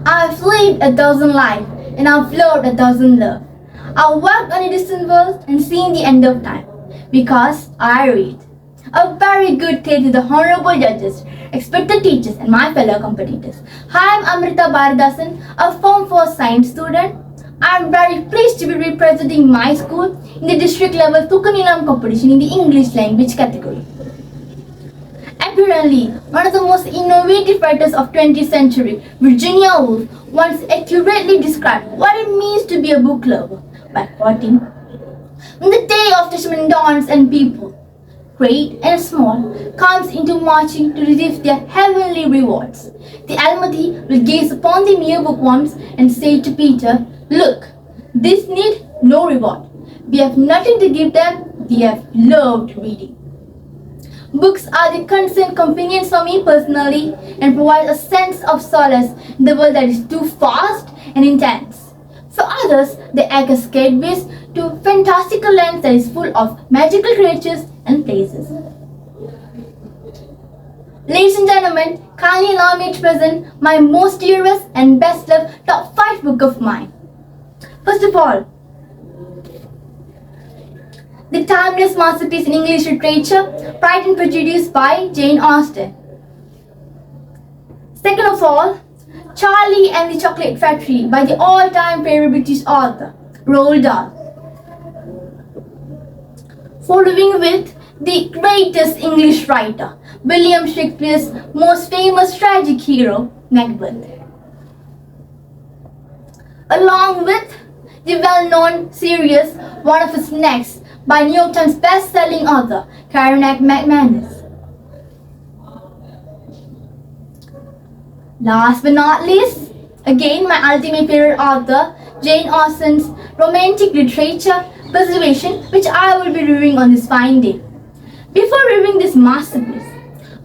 I've lived a dozen lives and I've loved a dozen love. I've walked on a distant world and seen the end of time because I read. A very good day to the honorable judges, respected teachers, and my fellow competitors. Hi, I'm HAMRIYTA BARATHITHASAN, a Form 4 science student. I'm very pleased to be representing my school in the district level Tukanilam competition in the English language category. Apparently, one of the most innovative writers of 20th century, Virginia Woolf, once accurately described what it means to be a book lover by quoting, "When the day of judgment dawns and people, great and small, comes into marching to receive their heavenly rewards, the Almighty will gaze upon the mere bookworms and say to Peter, 'Look, these need no reward. We have nothing to give them. They have loved reading.'" Books are the constant companions for me personally and provide a sense of solace in the world that is too fast and intense. For others, they act as gateways to fantastical lands that is full of magical creatures and places. Ladies and gentlemen, kindly allow me to present my most dearest and best loved top 5 book of mine. First of all, the timeless masterpiece in English literature, Pride and Prejudice by Jane Austen. Second of all, Charlie and the Chocolate Factory by the all-time favorite British author, Roald Dahl. Following with the greatest English writer, William Shakespeare's most famous tragic hero, Macbeth. Along with the well-known series, One of Us Next, by New York Times best-selling author Karen McManus. Last but not least, again my ultimate favorite author, Jane Austen's romantic literature, Persuasion, which I will be reviewing on this fine day. Before reviewing this masterpiece,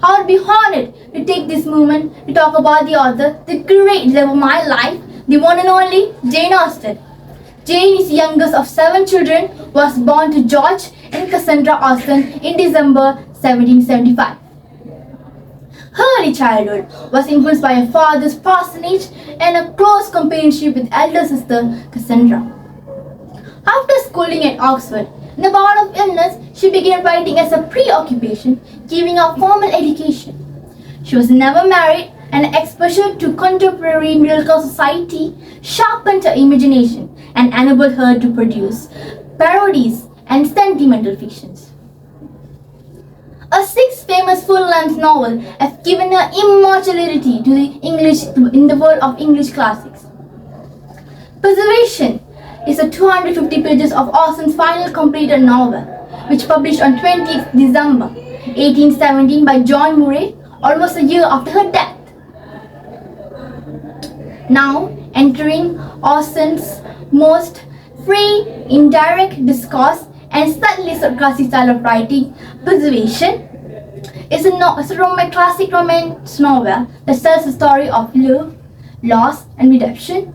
I would be honored to take this moment to talk about the author, the great love of my life, the one and only Jane Austen. Jane is the youngest of 7 children, was born to George and Cassandra Austen in December 1775. Her early childhood was influenced by her father's parsonage and a close companionship with elder sister Cassandra. After schooling at Oxford, in a bout of illness, she began writing as a preoccupation, giving up formal education. She was never married, and exposure to contemporary middle-class society sharpened her imagination and enabled her to produce parodies and sentimental fictions. Her 6 famous full-length novels have given her immortality to the English in the world of English classics. Persuasion is a 250 pages of Austen's final completed novel, which published on 20th December 1817 by John Murray, almost a year after her death. Now, entering Austen's most free, indirect discourse and slightly sarcastic style of writing, Persuasion is a classic romance novel that tells the story of love, loss, and redemption,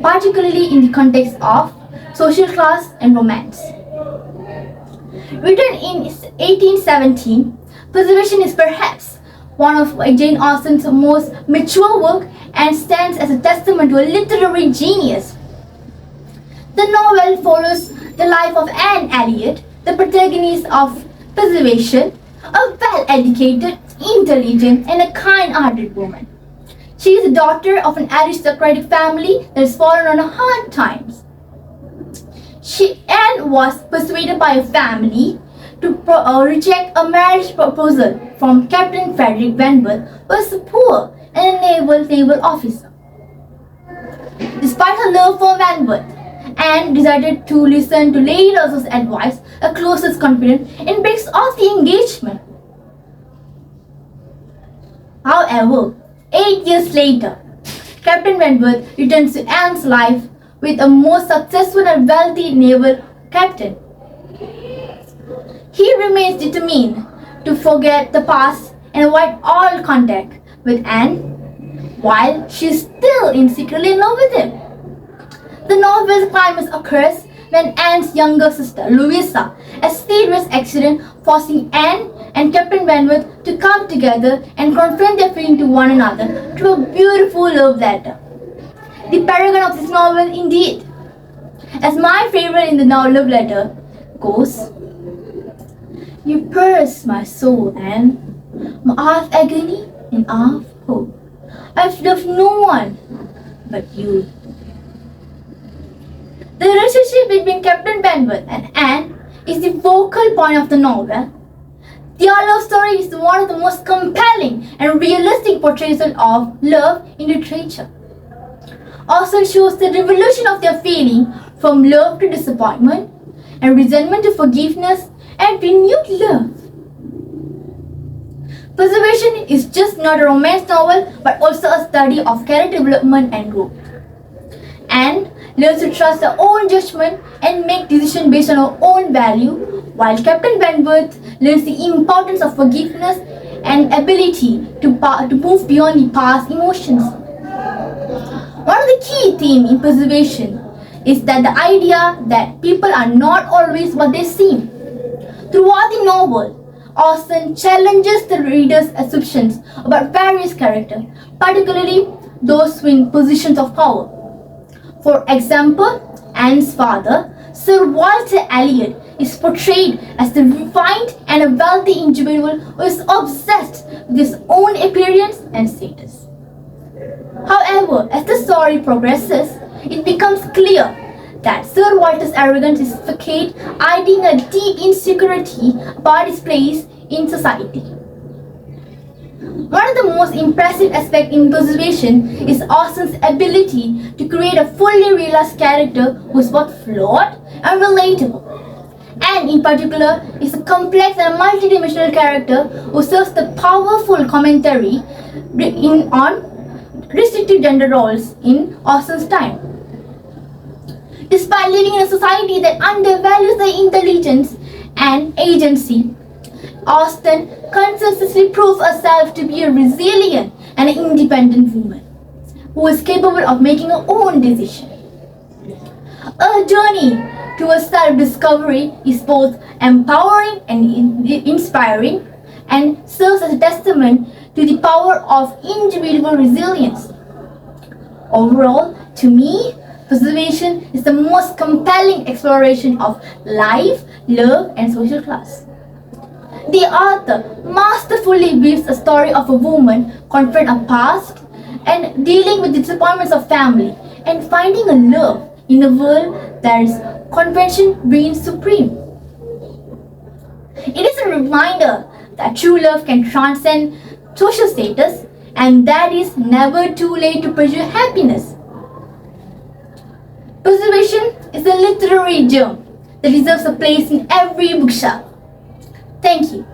particularly in the context of social class and romance. Written in 1817, Persuasion is perhaps one of Jane Austen's most mature work and stands as a testament to a literary genius. The novel follows the life of Anne Elliot, the protagonist of Persuasion, a well-educated, intelligent, and a kind-hearted woman. She is the daughter of an aristocratic family that has fallen on hard times. Anne was persuaded by her family to reject a marriage proposal from Captain Frederick Wentworth, who was poor and a naval officer. Despite her love for Wentworth, Anne decided to listen to Lady Russell's advice, her closest confidant, and breaks off the engagement. However, 8 years later, Captain Wentworth returns to Anne's life with a more successful and wealthy naval captain. He remains determined to forget the past and avoid all contact with Anne, while she is still secretly in love with him. The novel's climax occurs when Anne's younger sister, Louisa, a serious accident forcing Anne and Captain Wentworth to come together and confront their feeling to one another through a beautiful love letter. The paragon of this novel indeed. As my favorite in the love letter goes, "You pierce my soul, Anne, my hour of agony and hour of hope. I've loved no one but you." The relationship between Captain Wentworth and Anne is the focal point of the novel. Their love story is one of the most compelling and realistic portrayals of love in literature. Austen shows the revolution of their feeling from love to disappointment and resentment to forgiveness and renewed love. Persuasion is just not a romance novel but also a study of character development and growth. Anne learns to trust her own judgment and make decisions based on her own value, while Captain Wentworth learns the importance of forgiveness and ability to move beyond the past emotions. One of the key themes in Persuasion is that the idea that people are not always what they seem. Throughout the novel, Austen challenges the reader's assumptions about various characters, particularly those in positions of power. For example, Anne's father, Sir Walter Elliot, is portrayed as the refined and a wealthy individual who is obsessed with his own appearance and status. However, as the story progresses, it becomes clear that Sir Walter's arrogance is facade, hiding a deep insecurity about his place in society. One of the most impressive aspects in Persuasion is Austen's ability to create a fully realized character who is both flawed and relatable. And in particular, is a complex and multidimensional character who serves the powerful commentary on restrictive gender roles in Austen's time. Despite living in a society that undervalues their intelligence and agency, Austen consistently proves herself to be a resilient and independent woman who is capable of making her own decisions. Her journey towards self-discovery is both empowering and inspiring and serves as a testament to the power of individual resilience. Overall, to me, Persuasion is the most compelling exploration of life, love, and social class. The author masterfully weaves a story of a woman confronting a past and dealing with the disappointments of family and finding a love in a world that is convention reigns supreme. It is a reminder that true love can transcend social status and that it's never too late to pursue happiness. Persuasion is a literary gem that deserves a place in every bookshop. Thank you.